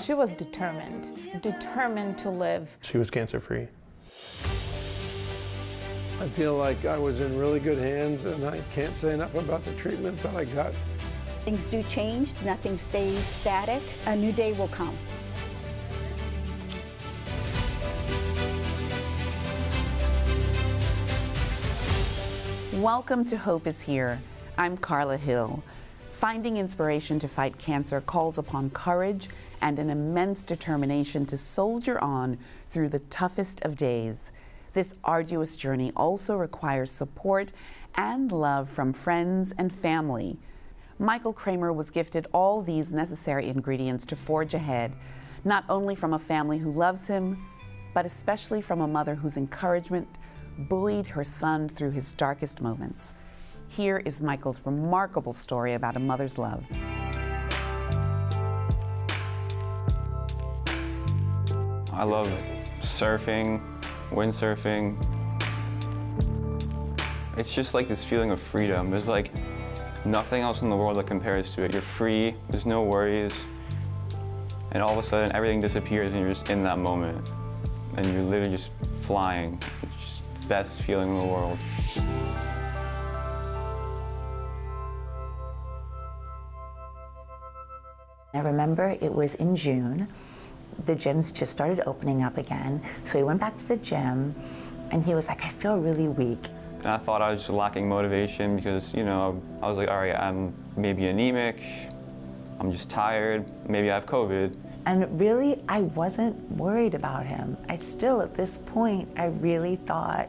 She was determined to live. She was cancer-free. I feel like I was in really good hands, and I can't say enough about the treatment that I got. Things do change, nothing stays static. A new day will come. Welcome to Hope is Here. I'm Carla Hill. Finding inspiration to fight cancer calls upon courage and an immense determination to soldier on through the toughest of days. This arduous journey also requires support and love from friends and family. Michael Cramer was gifted all these necessary ingredients to forge ahead, not only from a family who loves him, but especially from a mother whose encouragement buoyed her son through his darkest moments. Here is Michael's remarkable story about a mother's love. I love surfing, windsurfing. It's just like this feeling of freedom. There's like nothing else in the world that compares to it. You're free, there's no worries, and all of a sudden everything disappears and you're just in that moment. And you're literally just flying. It's just the best feeling in the world. I remember it was in June. The gyms just started opening up again. So he went back to the gym and he was like, I feel really weak. And I thought I was just lacking motivation because, you know, I was like, all right, I'm maybe anemic, I'm just tired, maybe I have COVID. And really, I wasn't worried about him. I still, at this point, I really thought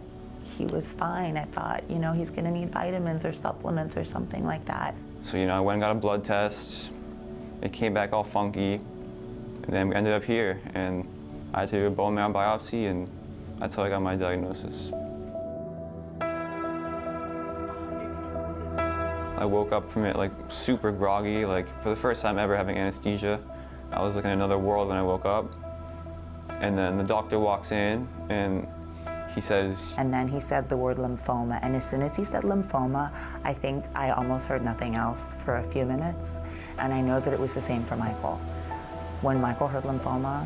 he was fine. I thought, you know, he's gonna need vitamins or supplements or something like that. So, you know, I went and got a blood test. It came back all funky. And then we ended up here, and I had to do a bone marrow biopsy, and that's how I got my diagnosis. I woke up from it like super groggy, like for the first time ever having anesthesia. I was like in another world when I woke up. And then the doctor walks in and he says... And then he said the word lymphoma, and as soon as he said lymphoma, I think I almost heard nothing else for a few minutes. And I know that it was the same for Michael. When Michael heard lymphoma,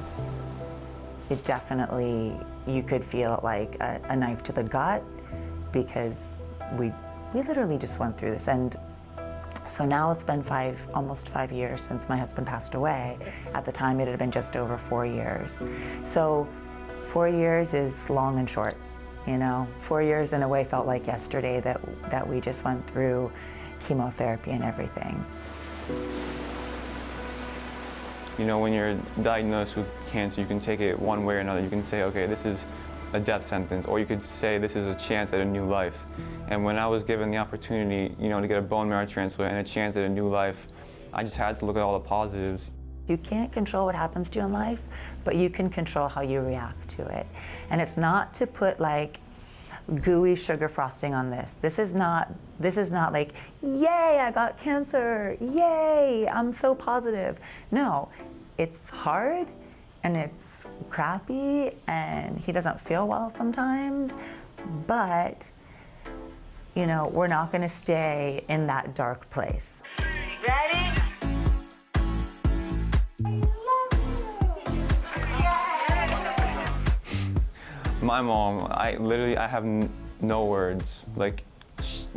it definitely, you could feel it like a knife to the gut, because we literally just went through this. And so now it's been almost 5 years since my husband passed away. At the time, it had been just over 4 years. So 4 years is long and short, you know? 4 years in a way felt like yesterday that we just went through chemotherapy and everything. You know, when you're diagnosed with cancer, you can take it one way or another. You can say, okay, this is a death sentence, or you could say this is a chance at a new life. And when I was given the opportunity, you know, to get a bone marrow transplant and a chance at a new life, I just had to look at all the positives. You can't control what happens to you in life, but you can control how you react to it. And it's not to put like gooey sugar frosting on this. This is not like, yay, I got cancer, yay, I'm so positive. No, it's hard and it's crappy and he doesn't feel well sometimes, but you know, we're not gonna stay in that dark place. Ready? My mom, I have no words. Like,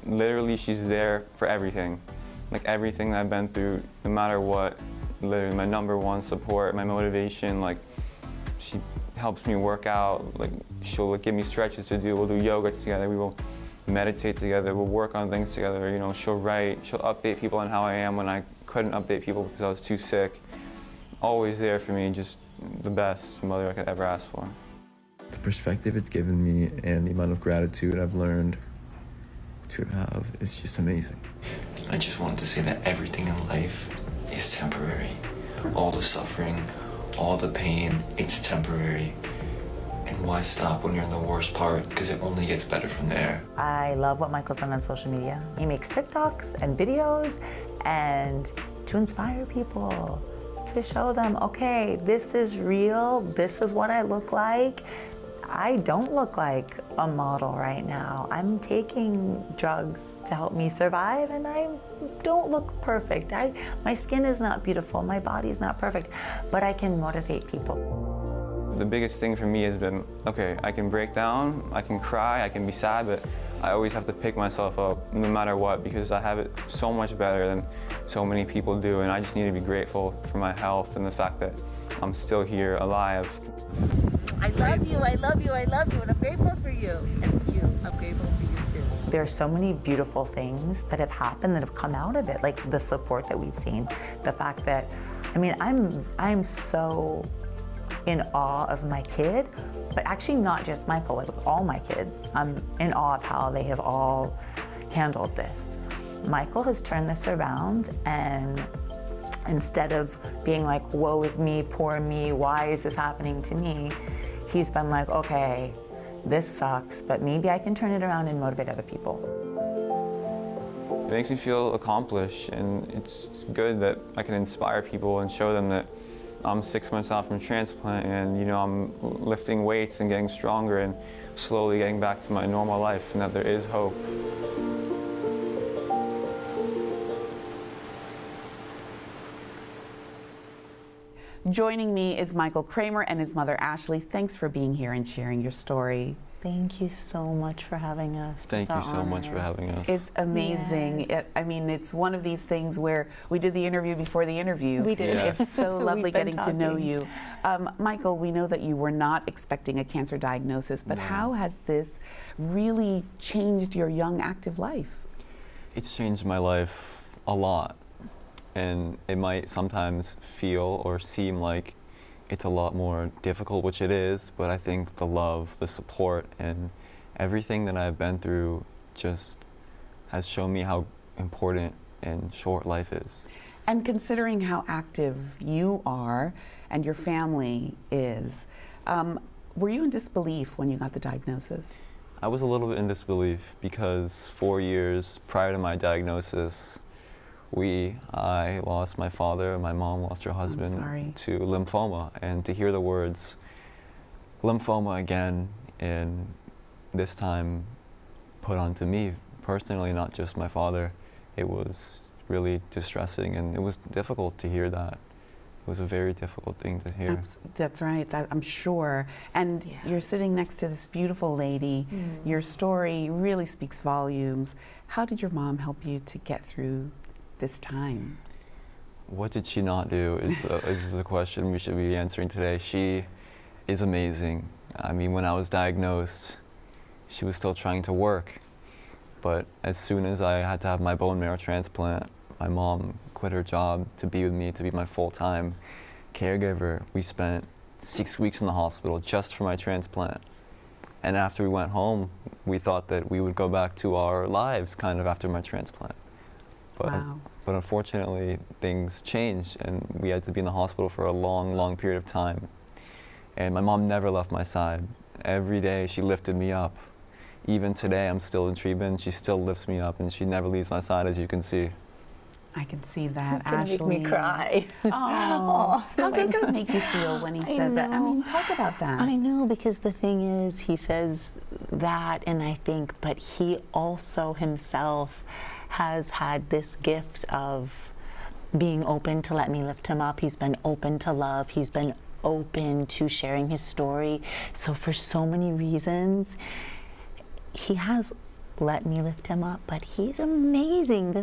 literally, she's there for everything. Like, everything that I've been through, no matter what, literally my number one support, my motivation. Like, she helps me work out. Like, she'll like, give me stretches to do. We'll do yoga together. We will meditate together. We'll work on things together. You know, she'll write. She'll update people on how I am when I couldn't update people because I was too sick. Always there for me, just the best mother I could ever ask for. The perspective it's given me and the amount of gratitude I've learned to have is just amazing. I just wanted to say that everything in life is temporary. All the suffering, all the pain, it's temporary. And why stop when you're in the worst part? Because it only gets better from there. I love what Michael's done on social media. He makes TikToks and videos and to inspire people, to show them, okay, this is real, this is what I look like. I don't look like a model right now. I'm taking drugs to help me survive, and I don't look perfect. My skin is not beautiful, my body's not perfect, but I can motivate people. The biggest thing for me has been, okay, I can break down, I can cry, I can be sad, but I always have to pick myself up no matter what, because I have it so much better than so many people do, and I just need to be grateful for my health and the fact that I'm still here alive. I love you, I love you, I love you, and I'm grateful for you. And you, I'm grateful for you too. There are so many beautiful things that have happened that have come out of it, like the support that we've seen, the fact that, I mean, I'm so in awe of my kid, but actually not just Michael, like all my kids. I'm in awe of how they have all handled this. Michael has turned this around, and instead of being like, woe is me, poor me, why is this happening to me? He's been like, okay, this sucks, but maybe I can turn it around and motivate other people. It makes me feel accomplished, and it's good that I can inspire people and show them that I'm 6 months out from transplant, and you know, I'm lifting weights and getting stronger and slowly getting back to my normal life, and that there is hope. Joining me is Michael Cramer and his mother Ashley. Thanks for being here and sharing your story. Thank you so much for having us. Thank you so much for having us. It's amazing. Yes. I mean, it's one of these things where we did the interview before the interview. We did. Yes. It's so lovely We've been getting to know talking. you. Michael, we know that you were not expecting a cancer diagnosis, but how has this really changed your young, active life? It's changed my life a lot, and it might sometimes feel or seem like it's a lot more difficult, which it is, but I think the love, the support, and everything that I've been through just has shown me how important and short life is. And considering how active you are and your family is, were you in disbelief when you got the diagnosis? I was a little bit in disbelief because 4 years prior to my diagnosis, I lost my father and my mom lost her husband to lymphoma. And to hear the words lymphoma again, and this time put onto me personally, not just my father, it was really distressing, and it was difficult to hear that. It was a very difficult thing to hear. That's right, I'm sure. And you're sitting next to this beautiful lady. Your story really speaks volumes. How did your mom help you to get through this time? What did she not do is the question we should be answering today. She is amazing. I mean, when I was diagnosed, she was still trying to work. But as soon as I had to have my bone marrow transplant, my mom quit her job to be with me, to be my full-time caregiver. We spent 6 weeks in the hospital just for my transplant. And after we went home, we thought that we would go back to our lives kind of after my transplant. But unfortunately, things changed, and we had to be in the hospital for a long, long period of time. And my mom never left my side. Every day, she lifted me up. Even today, I'm still in treatment. She still lifts me up, and she never leaves my side, as you can see. I can see that, Ashley. Ashley. Make me cry. Oh, how does it make you feel when he says that? I mean, talk about that. I know, because the thing is, he says that, and I think, but he also himself has had this gift of being open to let me lift him up. He's been open to love. He's been open to sharing his story. So for so many reasons, he has let me lift him up, but he's amazing.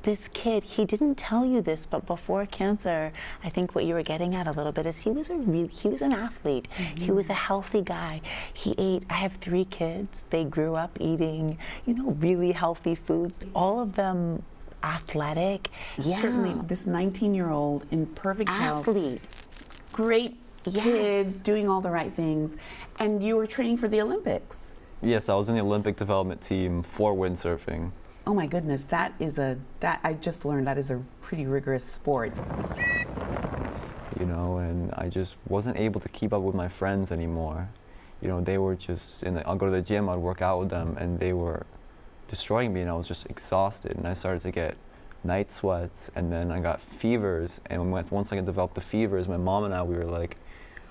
This kid, he didn't tell you this, but before cancer, I think what you were getting at a little bit is he was an athlete. He was a healthy guy. He ate, I have 3 kids. They grew up eating, really healthy foods, all of them athletic. Yeah. Certainly, this 19-year-old in perfect health, great kid, doing all the right things, and you were training for the Olympics. Yes, I was in the Olympic development team for windsurfing. Oh my goodness, that I just learned that is a pretty rigorous sport. And I just wasn't able to keep up with my friends anymore. They were just, I'll go to the gym, I'd work out with them, and they were destroying me, and I was just exhausted, and I started to get night sweats, and then I got fevers, and once I developed the fevers, my mom and I, we were like,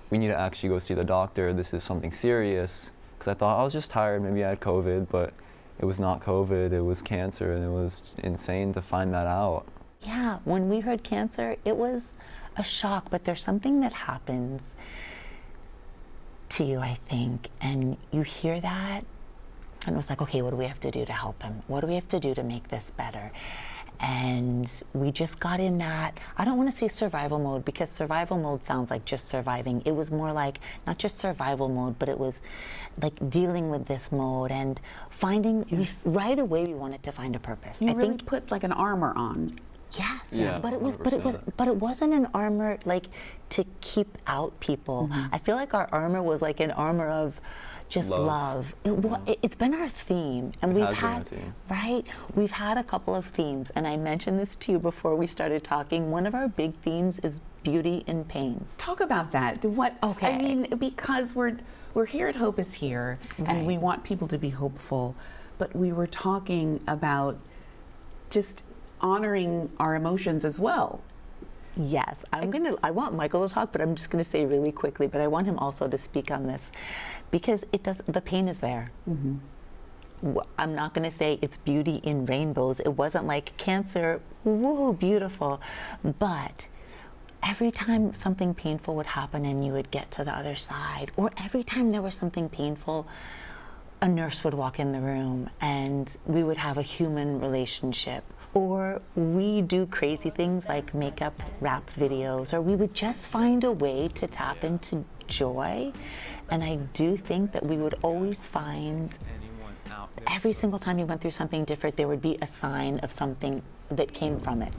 we need to actually go see the doctor. This is something serious. Because I thought I was just tired, maybe I had COVID, but it was not COVID, it was cancer, and it was insane to find that out. Yeah, when we heard cancer, it was a shock, but there's something that happens to you, I think, and you hear that, and it was like, okay, what do we have to do to help him? What do we have to do to make this better? And we just got in that, I don't want to say survival mode, because survival mode sounds like just surviving. It was more like not just survival mode, but it was like dealing with this mode and finding, right away we wanted to find a purpose. You really put like an armor on. Yes, yeah, but it wasn't an armor like to keep out people. I feel like our armor was like an armor of just love. It's been our theme, and we've had we've had a couple of themes, and I mentioned this to you before we started talking. One of our big themes is beauty in pain. Talk about that. What? Okay. I mean, because we're here at Hope is Here, and we want people to be hopeful, but we were talking about just honoring our emotions as well. Yes, I want Michael to talk, but I'm just gonna say really quickly, but I want him also to speak on this, because the pain is there. I'm not gonna say it's beauty in rainbows. It wasn't like cancer, woo, beautiful, but every time something painful would happen and you would get to the other side, or every time there was something painful, a nurse would walk in the room and we would have a human relationship. Or we do crazy things like makeup rap videos, or we would just find a way to tap into joy. And I do think that we would always find, every single time you went through something different, there would be a sign of something that came from it.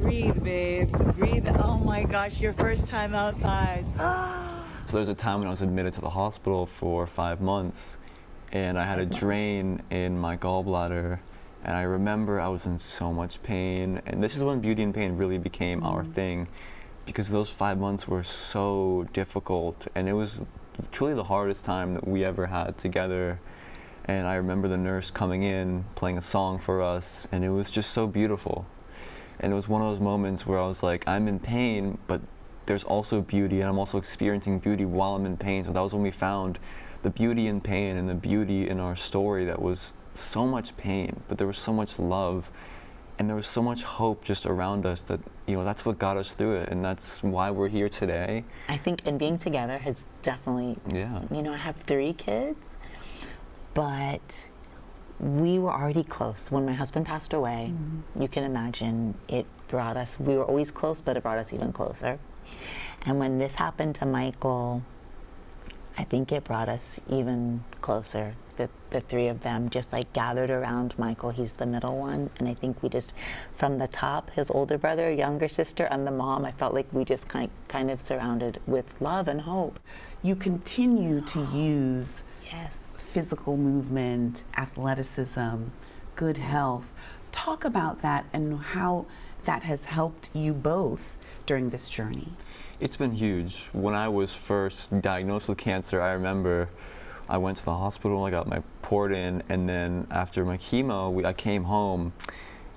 Breathe, babes, breathe. Oh my gosh, your first time outside. So there was a time when I was admitted to the hospital for 5 months, and I had a drain in my gallbladder. And I remember I was in so much pain, and this is when beauty and pain really became our thing, because those 5 months were so difficult, and it was truly the hardest time that we ever had together. And I remember the nurse coming in, playing a song for us, and it was just so beautiful. And it was one of those moments where I was like, I'm in pain, but there's also beauty, and I'm also experiencing beauty while I'm in pain. So that was when we found the beauty in pain and the beauty in our story that was so much pain, but there was so much love, and there was so much hope just around us that, you know, that's what got us through it, and that's why we're here today. I think, and being together has definitely, you know, I have 3 kids, but we were already close. When my husband passed away, you can imagine, it brought us, we were always close, but it brought us even closer. And when this happened to Michael, I think it brought us even closer. The 3 of them just like gathered around Michael. He's the middle one, and I think we just, from the top, his older brother, younger sister, and the mom, I felt like we just kind of surrounded with love and hope. You continue to use physical movement, athleticism, good health. Talk about that and how that has helped you both during this journey. It's been huge. When I was first diagnosed with cancer, I remember I went to the hospital, I got my port in, and then after my chemo, I came home,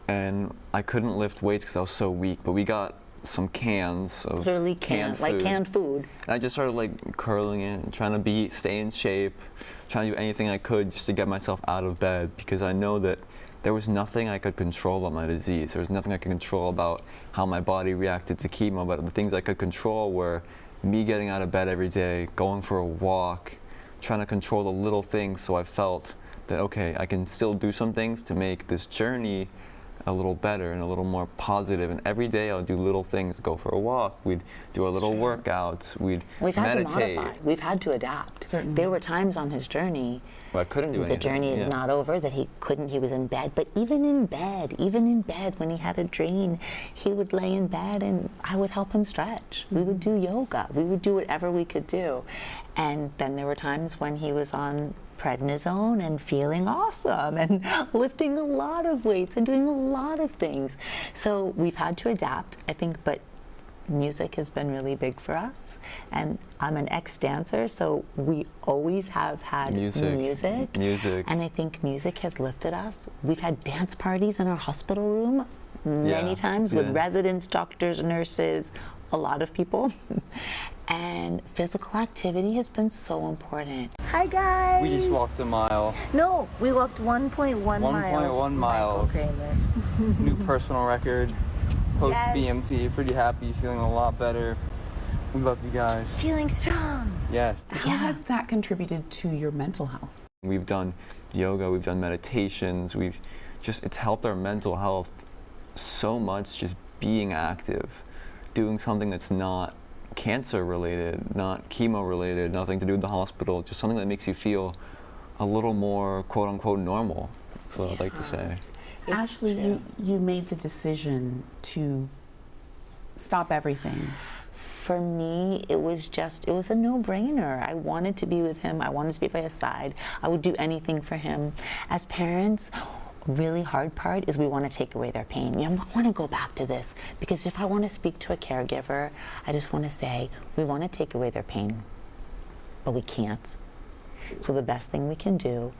and I couldn't lift weights because I was so weak, but we got some cans of canned food. Like canned food. And I just started like curling it and trying to stay in shape, trying to do anything I could just to get myself out of bed, because I know that there was nothing I could control about my disease. There was nothing I could control about how my body reacted to chemo, but the things I could control were me getting out of bed every day, going for a walk, trying to control the little things, so I felt that, okay, I can still do some things to make this journey a little better and a little more positive. And every day I'll do little things, go for a walk, we'd do our little workouts, we'd meditate. Had to modify, we've had to adapt. Certainly. There were times on his journey where I couldn't do anything. The journey is not over, that he was in bed, but even in bed when he had a drain, he would lay in bed and I would help him stretch. We would do yoga, we would do whatever we could do. And then there were times when he was on prednisone and feeling awesome and lifting a lot of weights and doing a lot of things. So we've had to adapt, I think, but music has been really big for us. And I'm an ex-dancer, so we always have had music. And I think music has lifted us. We've had dance parties in our hospital room many times with Yeah. residents, doctors, nurses, a lot of people. And physical activity has been so important. Hi guys! We just walked a mile. No, we walked 1.1 miles. 1.1 miles. New personal record. Post Yes. BMT. Pretty happy. Feeling a lot better. We love you guys. Feeling strong. Yes. How has that contributed to your mental health? We've done yoga. We've done meditations. It's helped our mental health so much. Just being active, doing something that's not cancer related, not chemo related, nothing to do with the hospital, just something that makes you feel a little more quote unquote normal. That's what I'd like to say. Ashley, you made the decision to stop everything. For me, it was a no-brainer. I wanted to be with him. I wanted to be by his side. I would do anything for him. As parents, really hard part is we want to take away their pain. I want to go back to this because if I want to speak to a caregiver, I just want to say we want to take away their pain, but we can't. So the best thing we can do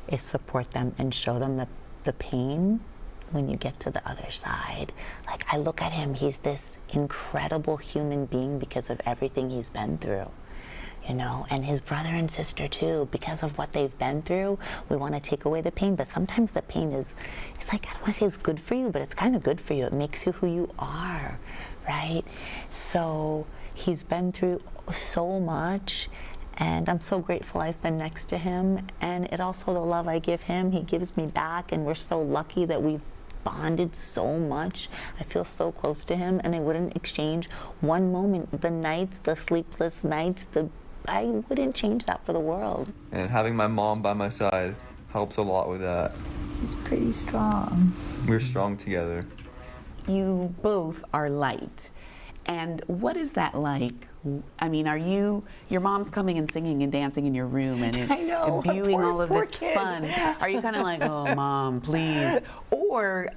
is support them and show them that the pain, when you get to the other side, like I look at him, he's this incredible human being because of everything he's been through. And his brother and sister too, because of what they've been through, we want to take away the pain, but sometimes the pain it's like, I don't want to say it's good for you, but it's kind of good for you. It makes you who you are, right? So he's been through so much, and I'm so grateful I've been next to him, and it also the love I give him, he gives me back, and we're so lucky that we've bonded so much. I feel so close to him, and I wouldn't exchange one moment, the nights, the sleepless nights, I wouldn't change that for the world. And having my mom by my side helps a lot with that. He's pretty strong. We're strong together. You both are light. And what is that like? I mean, your mom's coming and singing and dancing in your room and I know, imbuing all of poor this kid. fun. Are you kind of like, oh, Mom, please? Or,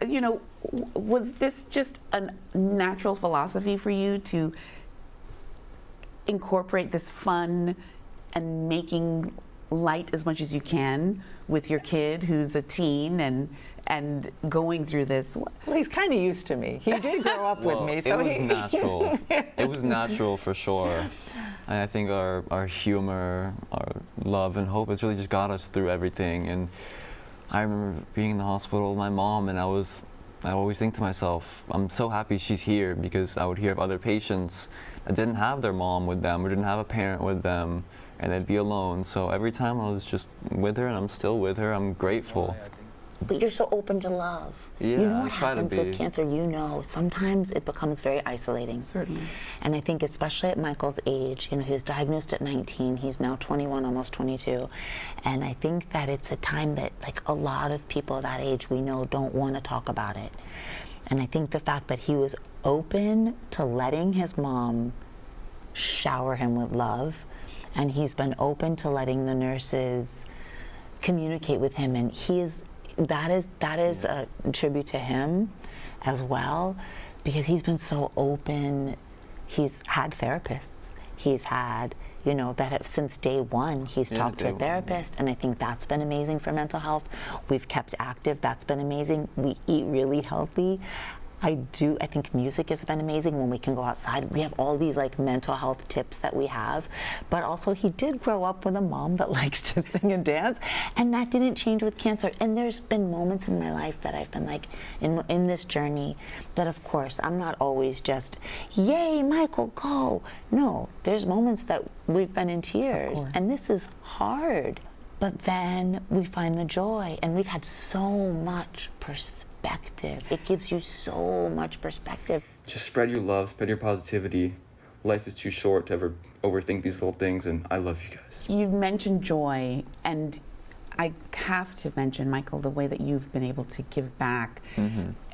was this just a natural philosophy for you to incorporate this fun and making light as much as you can with your kid who's a teen and going through this? Well, he's kind of used to me. He did grow up with me, so it was natural. It was natural for sure. And I think our humor, our love and hope has really just got us through everything. And I remember being in the hospital with my mom, and I always think to myself, I'm so happy she's here, because I would hear of other patients that didn't have their mom with them or didn't have a parent with them, and they'd be alone. So every time I was just with her, and I'm still with her, I'm grateful. But you're so open to love. Yeah, you know what I try to happens be. with cancer, sometimes it becomes very isolating. Certainly. And I think especially at Michael's age, he was diagnosed at 19, he's now 21, almost 22. And I think that it's a time that like a lot of people that age we know don't want to talk about it. And I think the fact that he was open to letting his mom shower him with love, and he's been open to letting the nurses communicate with him, and that is a tribute to him as well, because he's been so open. He's had therapists. He's had, since day one, he's talked to a therapist, and I think that's been amazing for mental health. We've kept active. That's been amazing. We eat really healthy. I think music has been amazing when we can go outside. We have all these like mental health tips that we have, but also he did grow up with a mom that likes to sing and dance, and that didn't change with cancer. And there's been moments in my life that I've been like, in this journey, that of course, I'm not always just, yay, Michael, go. No, there's moments that we've been in tears, and this is hard. But then we find the joy, and we've had so much perspective. It gives you so much perspective. Just spread your love, spread your positivity. Life is too short to ever overthink these little things, and I love you guys. You mentioned joy, and I have to mention, Michael, the way that you've been able to give back,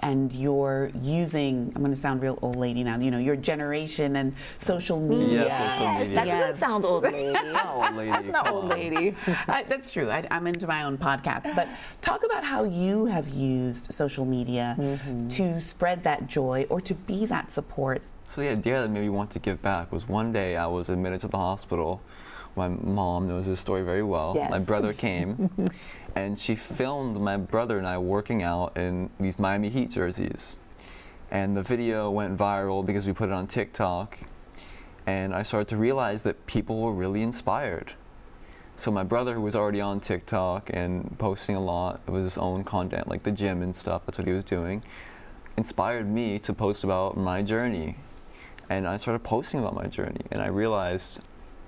and you're using, I'm going to sound real old lady now, your generation and social media. Yeah, social media. That doesn't sound old lady. That's not old lady. That's not old lady. That's true. I'm into my own podcast. But talk about how you have used social media to spread that joy or to be that support. So the idea that made me want to give back was one day I was admitted to the hospital. My mom knows this story very well. Yes. My brother came, and she filmed my brother and I working out in these Miami Heat jerseys. And the video went viral because we put it on TikTok. And I started to realize that people were really inspired. So my brother, who was already on TikTok and posting a lot of his own content, like the gym and stuff, that's what he was doing, inspired me to post about my journey. And I started posting about my journey, and I realized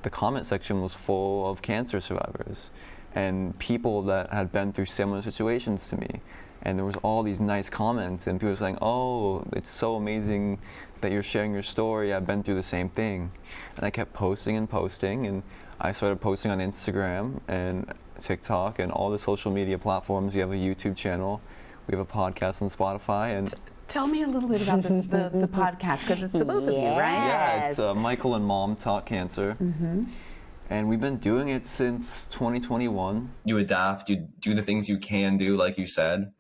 the comment section was full of cancer survivors and people that had been through similar situations to me. And there was all these nice comments, and people were saying, oh, it's so amazing that you're sharing your story. I've been through the same thing. And I kept posting and posting, and I started posting on Instagram and TikTok and all the social media platforms. We have a YouTube channel. We have a podcast on Spotify. And tell me a little bit about this, the podcast, because it's the both of you, right? Yeah, it's Michael and Mom Talk Cancer. And we've been doing it since 2021. You adapt, you do the things you can do, like you said.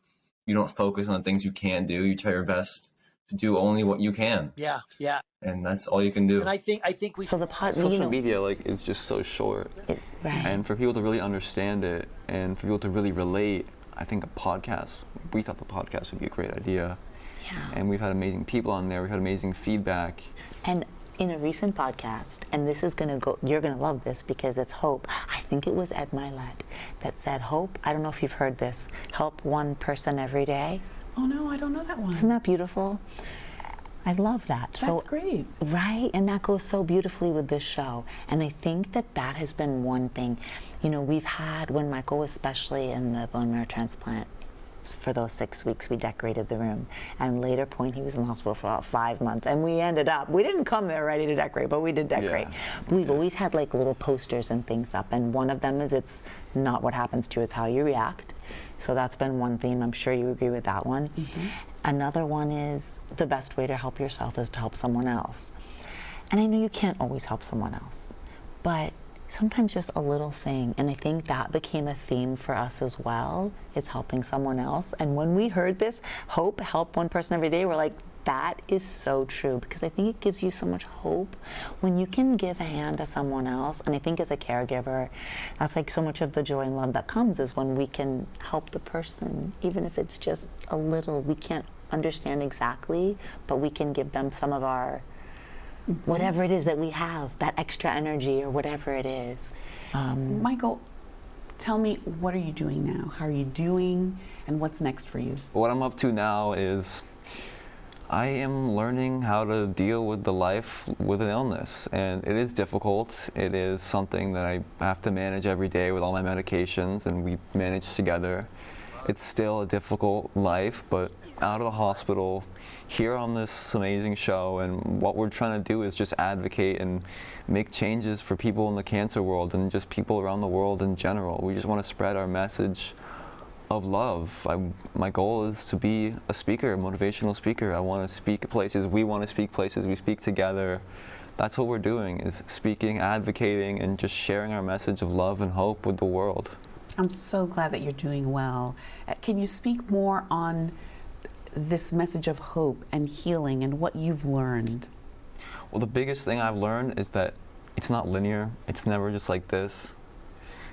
You don't focus on the things you can't do. You try your best to do only what you can. Yeah, yeah. And that's all you can do. And I think we. So the social media is just so short, right. And for people to really understand it, and for people to really relate, I think a podcast. We thought the podcast would be a great idea. Yeah. And we've had amazing people on there. We've had amazing feedback. And in a recent podcast, and this is gonna go, you're gonna love this because it's hope. I think it was Ed Milet that said hope. I don't know if you've heard this. Help one person every day. Oh no, I don't know that one. Isn't that beautiful? I love that. That's great. Right, and that goes so beautifully with this show. And I think that that has been one thing. You know, we've had, when Michael was especially in the bone marrow transplant, for those 6 weeks, we decorated the room. And later point, he was in the hospital for about 5 months. And we ended up, we didn't come there ready to decorate, but we did decorate. Yeah. We've always had like little posters and things up. And one of them is, it's not what happens to you, it's how you react. So that's been one theme. I'm sure you agree with that one. Another one is, the best way to help yourself is to help someone else. And I know you can't always help someone else, but sometimes just a little thing. And I think that became a theme for us as well, is helping someone else. And when we heard this, hope, help one person every day, we're like, that is so true, because I think it gives you so much hope when you can give a hand to someone else. And I think as a caregiver, that's like so much of the joy and love that comes, is when we can help the person, even if it's just a little. We can't understand exactly, but we can give them some of our whatever it is that we have, that extra energy or whatever it is. Michael, tell me, what are you doing now? How are you doing, and what's next for you? What I'm up to now is I am learning how to deal with the life with an illness, and it is difficult. It is something that I have to manage every day with all my medications, and we manage together. It's still a difficult life, but out of the hospital, here on this amazing show, and what we're trying to do is just advocate and make changes for people in the cancer world and just people around the world in general. We just want to spread our message of love. My goal is to be a speaker, a motivational speaker. I want to speak at places. We want to speak places. We speak together. That's what we're doing, is speaking, advocating, and just sharing our message of love and hope with the world. I'm so glad that you're doing well. Can you speak more on this message of hope and healing and what you've learned? Well, the biggest thing I've learned is that it's not linear. It's never just like this.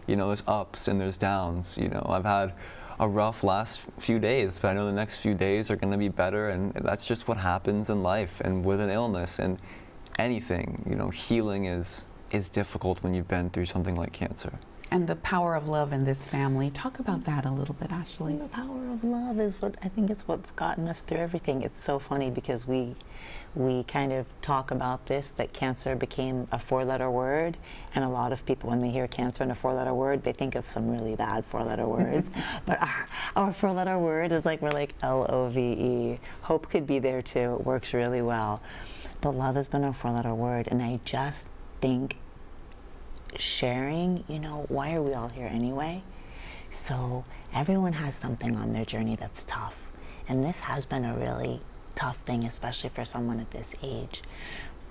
You know, there's ups and there's downs. You know, I've had a rough last few days, but I know the next few days are going to be better, and that's just what happens in life and with an illness and anything. You know, healing is difficult when you've been through something like cancer. And the power of love in this family. Talk about that a little bit, Ashley. The power of love is what, I think it's what's gotten us through everything. It's so funny because we kind of talk about this, that cancer became a 4-letter word, and a lot of people, when they hear cancer and a 4-letter word, they think of some really bad 4-letter words. But our 4-letter word is like, we're like LOVE. Hope could be there too. It works really well. But love has been a 4-letter word, and I just think sharing, you know, why are we all here anyway? So everyone has something on their journey that's tough, and this has been a really tough thing, especially for someone at this age.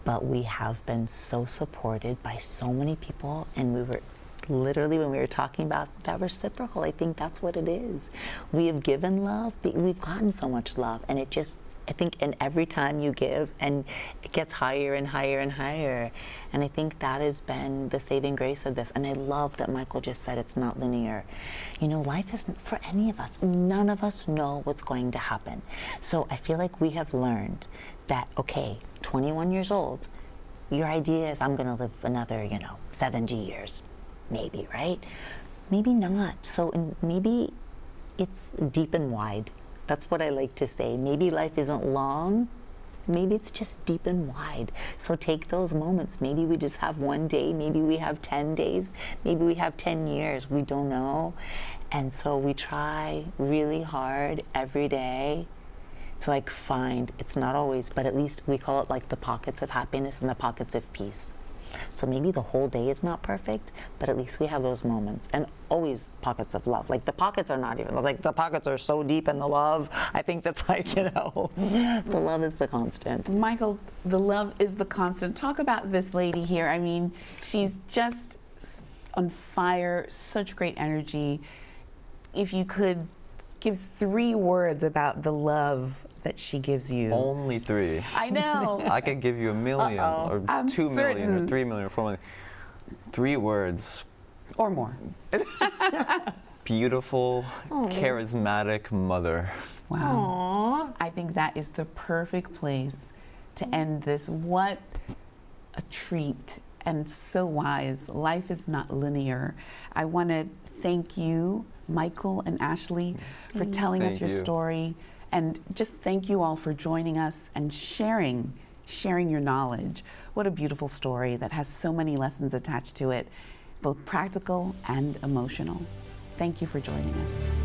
But we have been so supported by so many people, and we were literally, when we were talking about that reciprocal, I think that's what it is. We have given love, but we've gotten so much love, and it I think, and every time you give, and it gets higher and higher and higher. And I think that has been the saving grace of this. And I love that Michael just said it's not linear. You know, life isn't for any of us. None of us know what's going to happen. So I feel like we have learned that, okay, 21 years old, your idea is I'm going to live another, 70 years, maybe, right? Maybe not. So maybe it's deep and wide. That's what I like to say. Maybe life isn't long. Maybe it's just deep and wide. So take those moments. Maybe we just have one day. Maybe we have 10 days. Maybe we have 10 years. We don't know. And so we try really hard every day to find, it's not always, but at least we call it the pockets of happiness and the pockets of peace. So maybe the whole day is not perfect, but at least we have those moments, and always pockets of love. The pockets are not even, the pockets are so deep in the love. I think that's the love is the constant. Michael, the love is the constant. Talk about this lady here. I mean, she's just on fire, such great energy. If you could give 3 words about the love that she gives you. Only 3. I know. I could give you 1 million or I'm 2 million certain. or 3 million or 4 million. 3 words. Or more. Beautiful, charismatic mother. Wow. Aww. I think that is the perfect place to end this. What a treat, and so wise. Life is not linear. I want to thank you, Michael and Ashley, for telling us your story. And just thank you all for joining us and sharing your knowledge. What a beautiful story that has so many lessons attached to it, both practical and emotional. Thank you for joining us.